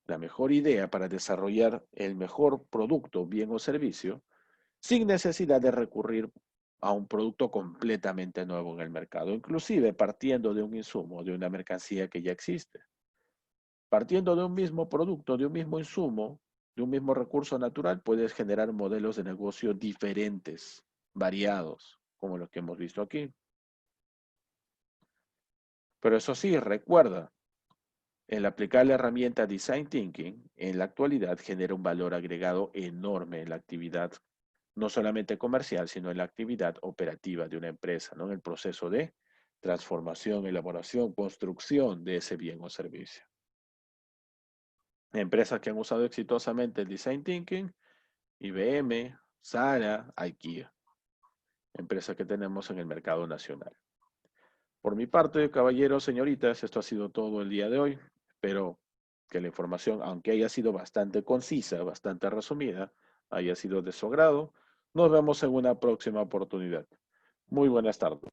la mejor idea para desarrollar el mejor producto, bien o servicio, sin necesidad de recurrir a un producto completamente nuevo en el mercado, inclusive partiendo de un insumo, de una mercancía que ya existe. Partiendo de un mismo producto, de un mismo insumo, de un mismo recurso natural, puedes generar modelos de negocio diferentes, variados, como los que hemos visto aquí. Pero eso sí, recuerda, el aplicar la herramienta Design Thinking en la actualidad genera un valor agregado enorme en la actividad, no solamente comercial, sino en la actividad operativa de una empresa, ¿no? En el proceso de transformación, elaboración, construcción de ese bien o servicio. Empresas que han usado exitosamente el Design Thinking, IBM, Sara, IKEA, empresas que tenemos en el mercado nacional. Por mi parte, caballeros, señoritas, esto ha sido todo el día de hoy. Espero que la información, aunque haya sido bastante concisa, bastante resumida, haya sido de su agrado. Nos vemos en una próxima oportunidad. Muy buenas tardes.